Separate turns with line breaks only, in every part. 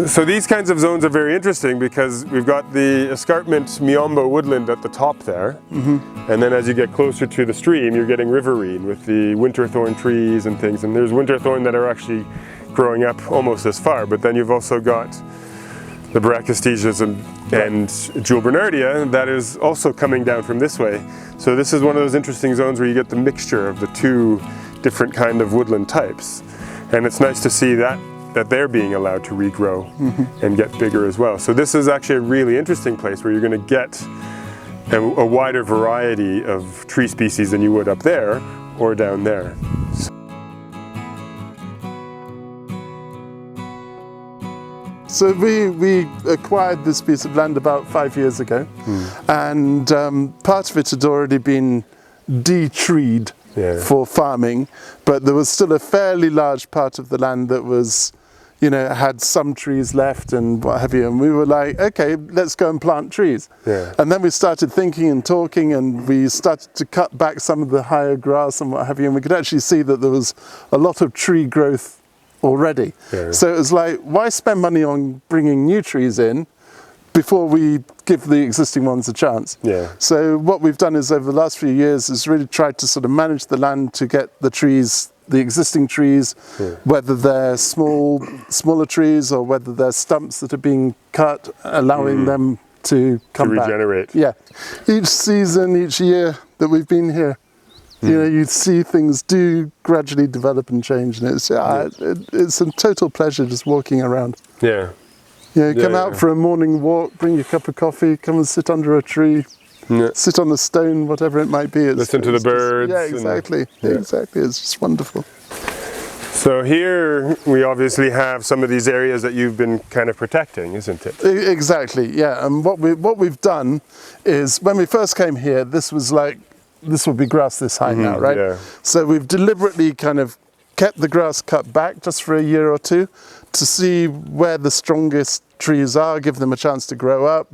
So these kinds of zones are very interesting because we've got the escarpment Miombo woodland at the top there, and then as you get closer to the stream, you're getting riverine with the winter thorn trees and things, and there's winter thorn that are actually growing up almost as far, but then you've also got the Brachystesias and Jewel Bernardia that is also coming down from this way. So this is one of those interesting zones where you get the mixture of the two different kind of woodland types, and it's nice to see that they're being allowed to regrow and get bigger as well. So this is actually a really interesting place where you're going to get a wider variety of tree species than you would up there or down there.
So we acquired this piece of land about 5 years ago, and part of it had already been de-treed for farming, but there was still a fairly large part of the land that was, you know, had some trees left and what have you, and we were like, okay, let's go and plant trees. And then we started thinking and talking, and we started to cut back some of the higher grass and what have you, and we could actually see that there was a lot of tree growth already. So it was like, why spend money on bringing new trees in before we give the existing ones a chance? So what we've done is over the last few years is really tried to sort of manage the land to get the trees, the existing trees, whether they're smaller trees or whether they're stumps that are being cut, allowing them to come back.
Regenerate.
Each season, each year that we've been here, you know, you see things do gradually develop and change, and it's a total pleasure just walking around. You know, come out for a morning walk, bring your cup of coffee, come and sit under a tree, sit on a stone, whatever it might be.
Listen to the birds.
Exactly. It's just wonderful.
So here we obviously have some of these areas that you've been kind of protecting, isn't it?
Exactly, and what we've done is, when we first came here, this would be grass this high now, right? So we've deliberately kind of kept the grass cut back just for a year or two to see where the strongest trees are, give them a chance to grow up.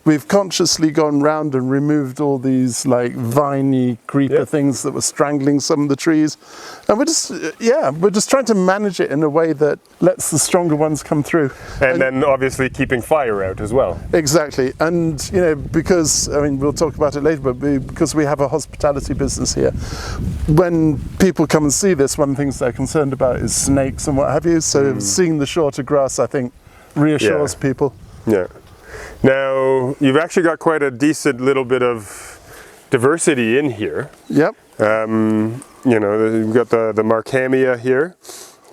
We've consciously gone round and removed all these like viney creeper things that were strangling some of the trees, and we're just trying to manage it in a way that lets the stronger ones come through, and then obviously keeping fire out as well. Exactly. And you know, because I mean, we'll talk about it later, but because we have a hospitality business here, when people come and see this, one of the things they're concerned about is snakes and what have you, so seeing the shorter grass, I think, reassures people. Now, you've actually got quite a decent little bit of diversity in here. You know, you've got the Markhamia here,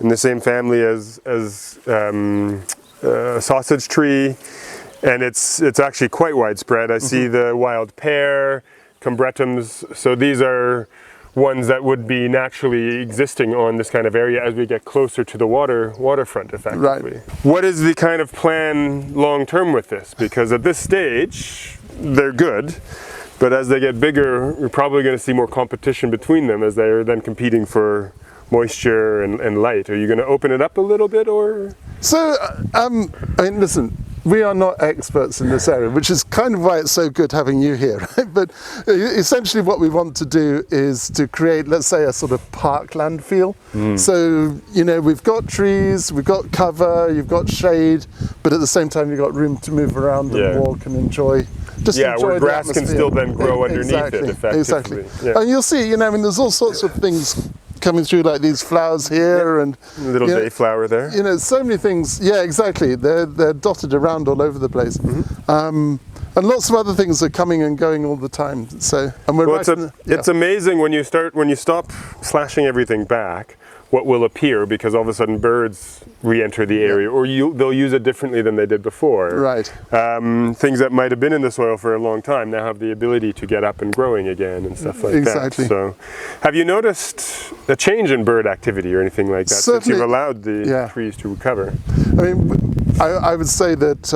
in the same family as sausage tree, and it's actually quite widespread. I see the wild pear, combretums, so these are ones that would be naturally existing on this kind of area as we get closer to the waterfront effectively. What is the kind of plan long term with this? Because at this stage, they're good, but as they get bigger, we're probably going to see more competition between them as they're then competing for moisture and light. Are you going to open it up a little bit, or? So, I mean, listen, we are not experts in this area, which is kind of why it's so good having you here, right? But essentially what we want to do is to create, let's say, a sort of parkland feel. So, you know, we've got trees, we've got cover, you've got shade, but at the same time you've got room to move around and walk and enjoy. Enjoy
where grass can still then grow underneath it effectively.
And you'll see, you know, I mean, there's all sorts of things coming through, like these flowers here, and
little dayflower there. You know,
so many things. Exactly. They're dotted around all over the place, and lots of other things are coming and going all the time. So, and we're
it's amazing when you stop slashing everything back, what will appear, because all of a sudden birds re-enter the area, or they'll use it differently than they did before. Things that might have been in the soil for a long time now have the ability to get up and growing again and stuff like that. So, have you noticed a change in bird activity or anything like that since you've allowed the trees to recover? I mean, I would say that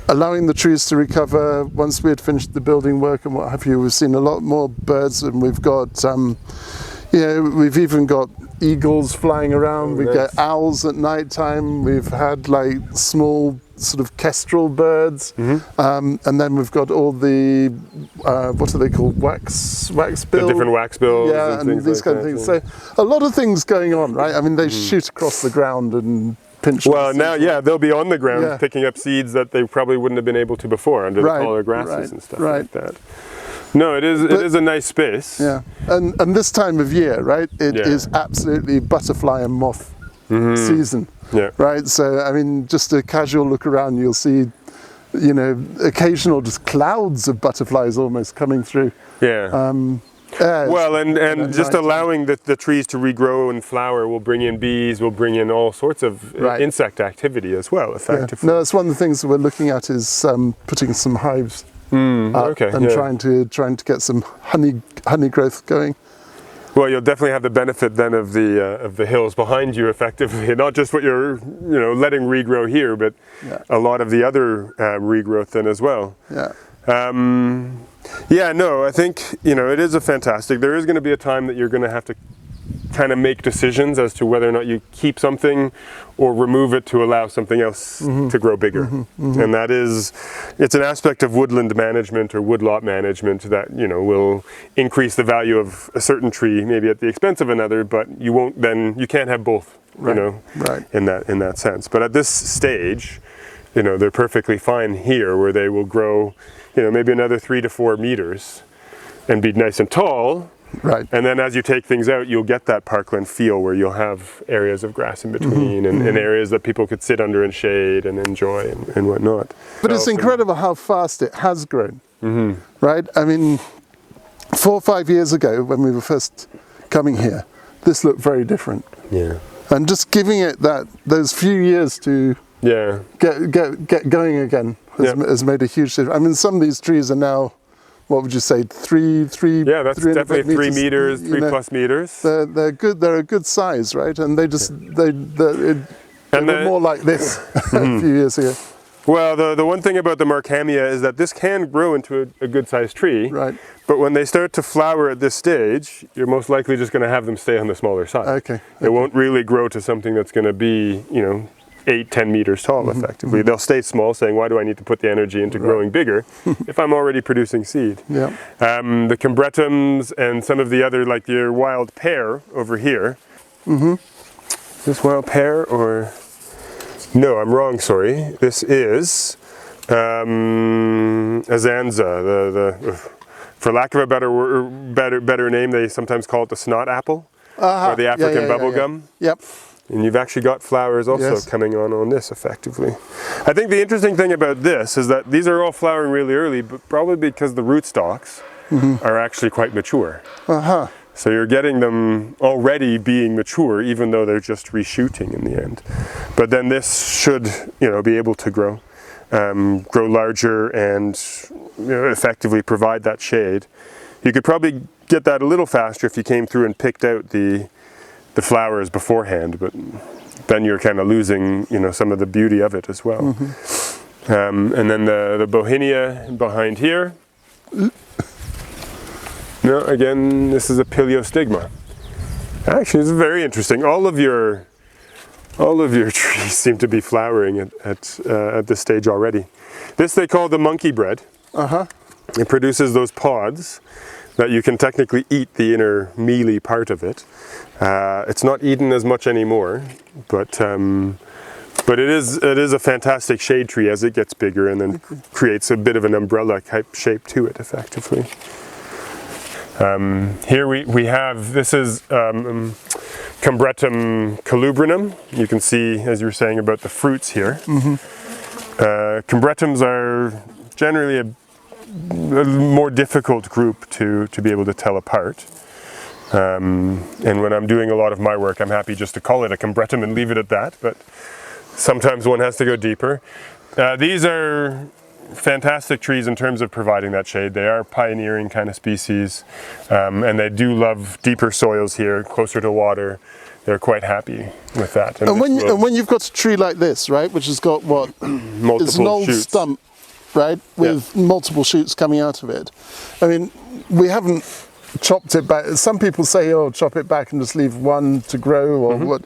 allowing the trees to recover, once we had finished the building work and what have you, we've seen a lot more birds, and we've got we've even got eagles flying around, we get owls at night time, we've had like small sort of kestrel birds, and then we've got all the, what are they called, wax bill? The different wax bills and these kind of things. So a lot of things going on, right? I mean, they shoot across the ground and
pinch.
Well, now, they'll be on the ground picking up seeds that they probably wouldn't have been able to before under the taller grasses and stuff like that. No, it is a nice space.
Yeah, and this time of year, right? It is absolutely butterfly and moth season.
Yeah.
Right. So I mean, just a casual look around, you'll see, you know, occasional just clouds of butterflies almost coming through.
Yeah. Well, and just allowing the trees to regrow and flower will bring in bees, will bring in all sorts of insect activity as well, effectively.
No, that's one of the things that we're looking at is putting some hives up and trying to get some honey growth going.
Well, you'll definitely have the benefit then of the hills behind you, effectively. Not just what you're letting regrow here, but a lot of the other regrowth then as well.
Yeah.
No, I think it is a fantastic. There is going to be a time that you're going to have to kind of make decisions as to whether or not you keep something or remove it to allow something else to grow bigger. And that is, it's an aspect of woodland management or woodlot management that will increase the value of a certain tree, maybe at the expense of another, but you can't have both, in that sense. But at this stage, they're perfectly fine here, where they will grow maybe another 3 to 4 meters and be nice and tall.
Right.
And then as you take things out, you'll get that parkland feel where you'll have areas of grass in between and areas that people could sit under and shade and enjoy and whatnot.
But it's incredible how fast it has grown, right? I mean, 4 or 5 years ago when we were first coming here, this looked very different.
Yeah.
And just giving it those few years to get going again has made a huge difference. I mean, some of these trees are now, what would you say, three?
Yeah, that's definitely 3 meters, 3+ meters.
They're good. They're a good size, right? And they just they were more like this a few years ago.
Well, the one thing about the Markhamia is that this can grow into a good-sized tree.
Right.
But when they start to flower at this stage, you're most likely just going to have them stay on the smaller side.
Okay.
It won't really grow to something that's going to be, 8-10 meters tall, effectively. They'll stay small, saying, why do I need to put the energy into growing bigger if I'm already producing seed?
Yeah.
The combretums and some of the other, like your wild pear over here. Is this wild pear or... No, I'm wrong, sorry. This is azanza. For lack of a better name, they sometimes call it the snot apple or the African bubblegum.
Yep.
And you've actually got flowers also coming on this, effectively. I think the interesting thing about this is that these are all flowering really early, but probably because the rootstocks are actually quite mature. So you're getting them already being mature, even though they're just reshooting in the end. But then this should, be able to grow larger and effectively provide that shade. You could probably get that a little faster if you came through and picked out the flowers beforehand, but then you're kind of losing, some of the beauty of it as well. And then the Bauhinia behind here. No, again, this is a Piliostigma. Actually, it's very interesting. All of your trees seem to be flowering at this stage already. This they call the monkey bread. It produces those pods that you can technically eat the inner mealy part of it. It's not eaten as much anymore, but it is a fantastic shade tree as it gets bigger and then creates a bit of an umbrella type shape to it, effectively. Here we have, this is Combretum colubrinum. You can see, as you were saying, about the fruits here. Combretums are generally a more difficult group to be able to tell apart. And when I'm doing a lot of my work, I'm happy just to call it a combretum and leave it at that, but sometimes one has to go deeper. These are fantastic trees in terms of providing that shade. They are pioneering kind of species, and they do love deeper soils here, closer to water. They're quite happy with that.
And when you've got a tree like this, right, which has got what?
Multiple
it's an old
shoots.
Stump, right, with multiple shoots coming out of it. I mean, we haven't chopped it back. Some people say, oh, chop it back and just leave one to grow, or what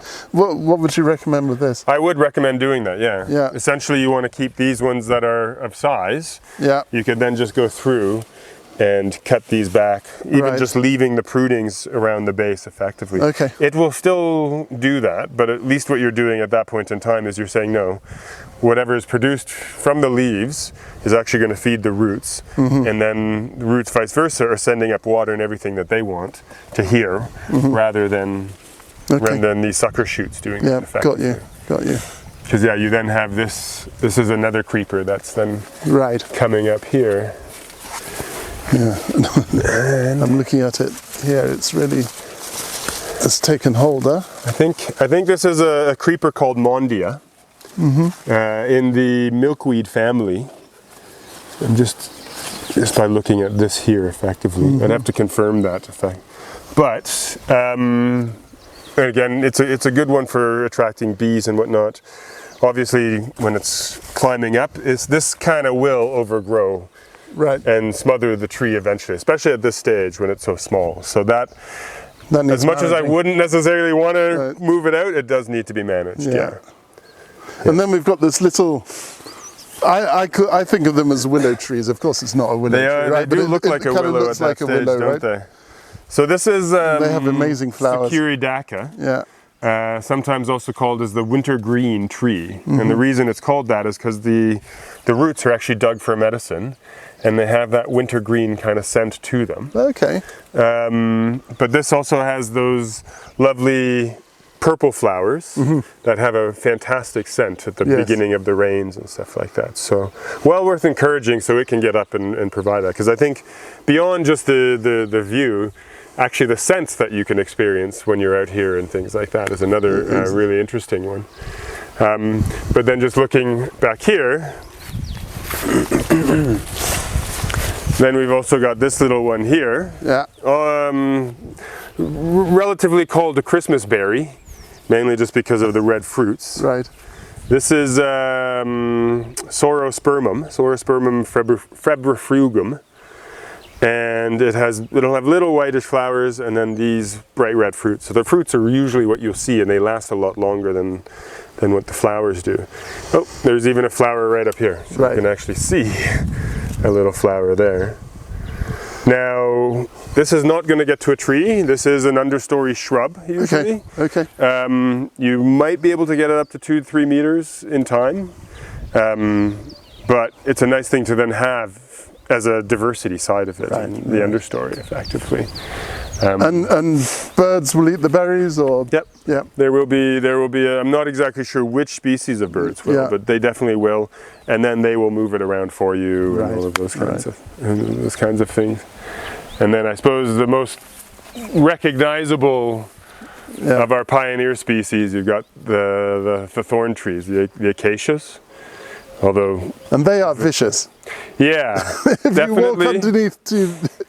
would you recommend with this?
I would recommend doing that,
yeah.
Essentially, you want to keep these ones that are of size.
Yeah.
You could then just go through and cut these back, even just leaving the prunings around the base effectively.
Okay.
It will still do that, but at least what you're doing at that point in time is you're saying, no, whatever is produced from the leaves is actually going to feed the roots, and then the roots vice versa are sending up water and everything that they want to here, rather than these sucker shoots doing it effectively.
Got you.
Because you then have this is another creeper that's then coming up here.
Yeah, I'm looking at it here. It's taken hold. I
think this is a creeper called Mondia, in the milkweed family. And just by looking at this here, effectively, I'd have to confirm that effect. But again, it's a good one for attracting bees and whatnot. Obviously, when it's climbing up, this kind of will overgrow. And smother the tree eventually, especially at this stage when it's so small. So that as much as I wouldn't necessarily want to move it out, it does need to be managed. Yeah.
And then we've got this little. I think of them as willow trees. Of course, it's not a willow tree. Right?
They do look like a willow at that stage, don't they? So this is.
They have amazing flowers.
Sakura-daka. Sometimes also called as the wintergreen tree. And the reason it's called that is because the roots are actually dug for medicine, and they have that wintergreen kind of scent to them.
Okay.
But this also has those lovely purple flowers that have a fantastic scent at the beginning of the rains and stuff like that. So well worth encouraging so it can get up and provide that. Because I think beyond just the view, actually the sense that you can experience when you're out here and things like that is another really interesting one. But then just looking back here, then we've also got this little one here. Relatively called a Christmas berry, mainly just because of the red fruits. This is Sorospermum febrifrugum. And it'll have little whitish flowers and then these bright red fruits. So the fruits are usually what you'll see, and they last a lot longer than what the flowers do. Oh, there's even a flower right up here. So you can actually see a little flower there. Now, this is not going to get to a tree. This is an understory shrub, usually.
Okay.
You might be able to get it up to 2-3 meters in time. But it's a nice thing to then have as a diversity side of it, the understory, effectively.
And birds will eat the berries, or
there will be. I'm not exactly sure which species of birds will, but they definitely will, and then they will move it around for you and all of those kinds of things. And then I suppose the most recognizable of our pioneer species, you've got the thorn trees, the acacias.
And they are vicious.
Yeah,
if definitely. You walk underneath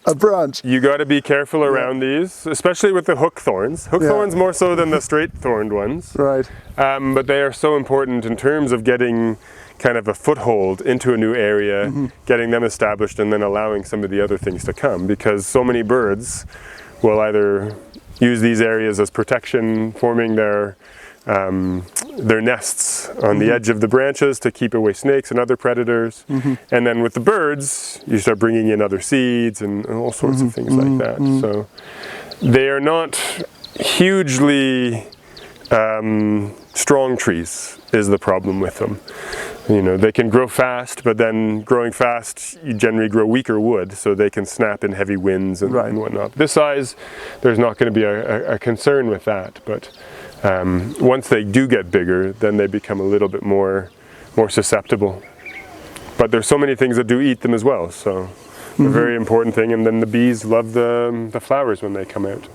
a branch,
you got to be careful around these, especially with the hook thorns. Hook thorns more so than the straight thorned ones. But they are so important in terms of getting kind of a foothold into a new area, getting them established, and then allowing some of the other things to come. Because so many birds will either use these areas as protection, forming their nests on the edge of the branches to keep away snakes and other predators. And then with the birds, you start bringing in other seeds and all sorts of things like that. So they are not hugely strong trees is the problem with them. You know, they can grow fast, but then growing fast, you generally grow weaker wood, so they can snap in heavy winds and whatnot. This size, there's not going to be a concern with that, but once they do get bigger, then they become a little bit more susceptible. But there's so many things that do eat them as well, so a very important thing. And then the bees love the flowers when they come out.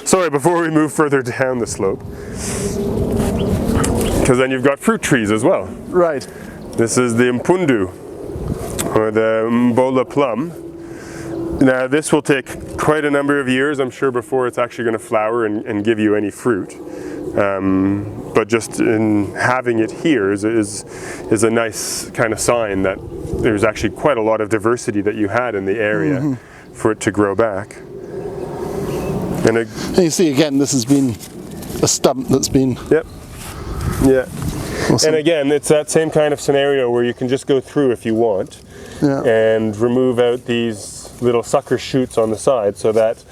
Sorry, before we move further down the slope, because then you've got fruit trees as well. This is the mpundu, or the mbola plum. Now this will take quite a number of years, I'm sure, before it's actually going to flower and give you any fruit. But just in having it here is a nice kind of sign that there's actually quite a lot of diversity that you had in the area for it to grow back. And
you see again, this has been a stump that's been... Awesome.
And again, it's that same kind of scenario where you can just go through if you want, and remove out these little sucker shoots on the side, so that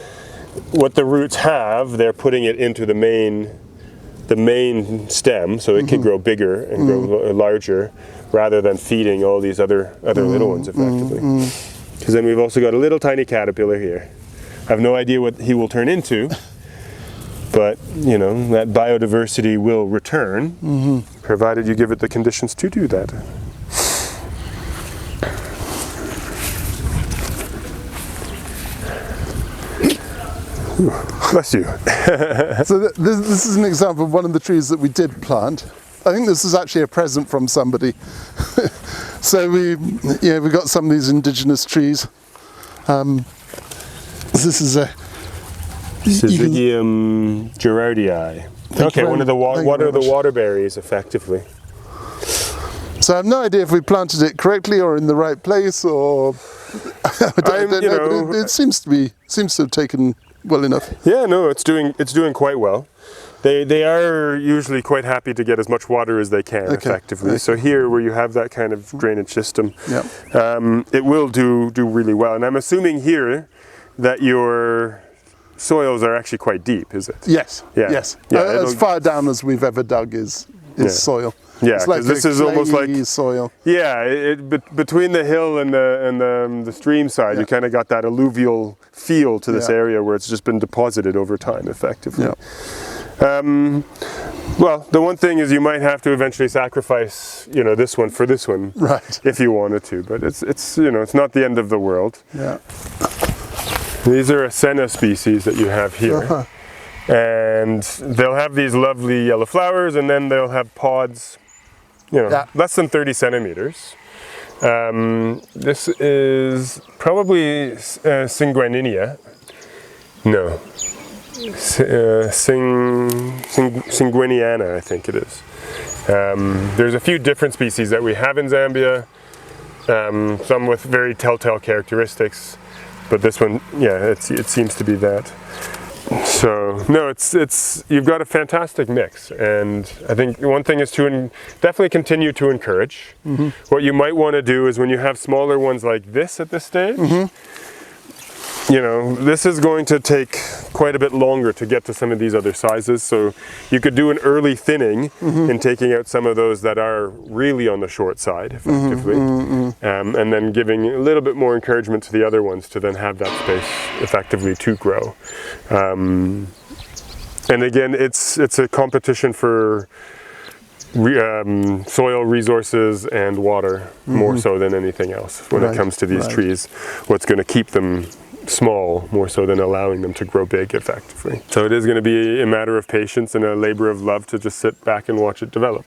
what the roots have, they're putting it into the main stem, so it can grow bigger and grow larger, rather than feeding all these other little ones effectively. Because then we've also got a little tiny caterpillar here. I have no idea what he will turn into, but you know, that biodiversity will return, provided you give it the conditions to do that. Ooh, bless you.
So this is an example of one of the trees that we did plant. I think this is actually a present from somebody. So we got some of these indigenous trees. This is a
Syzygium gerardii. Okay, one of the waterberries, effectively.
So I have no idea if we planted it correctly or in the right place, or I don't know. But it seems to have taken well enough.
Yeah, no, it's doing quite well. They are usually quite happy to get as much water as they can, effectively. Okay. So here, where you have that kind of drainage system, it will do really well. And I'm assuming here that your soils are actually quite deep, is it?
Yes. Yeah. Yes. Yeah, as far down as we've ever dug is soil.
Yeah, because this is almost like
soil.
Yeah, between the hill and the stream side, you kind of got that alluvial feel to this area where it's just been deposited over time, effectively. Yeah. Well, the one thing is you might have to eventually sacrifice, this one for this one,
right? If
you wanted to, but it's it's not the end of the world.
Yeah.
These are a senna species that you have here, and they'll have these lovely yellow flowers, and then they'll have pods, less than 30 centimeters. This is probably Singuaninia. No. Singuaniana, I think it is. There's a few different species that we have in Zambia, some with very telltale characteristics, but this one, it seems to be that. So no, it's you've got a fantastic mix, and I think one thing is to definitely continue to encourage. What you might want to do is when you have smaller ones like this at this stage, this is going to take quite a bit longer to get to some of these other sizes, so you could do an early thinning in taking out some of those that are really on the short side, effectively, and then giving a little bit more encouragement to the other ones to then have that space effectively to grow. And again, it's a competition for soil resources and water, more so than anything else when it comes to these trees. What's going to keep them small more so than allowing them to grow big effectively. So it is going to be a matter of patience and a labor of love to just sit back and watch it develop.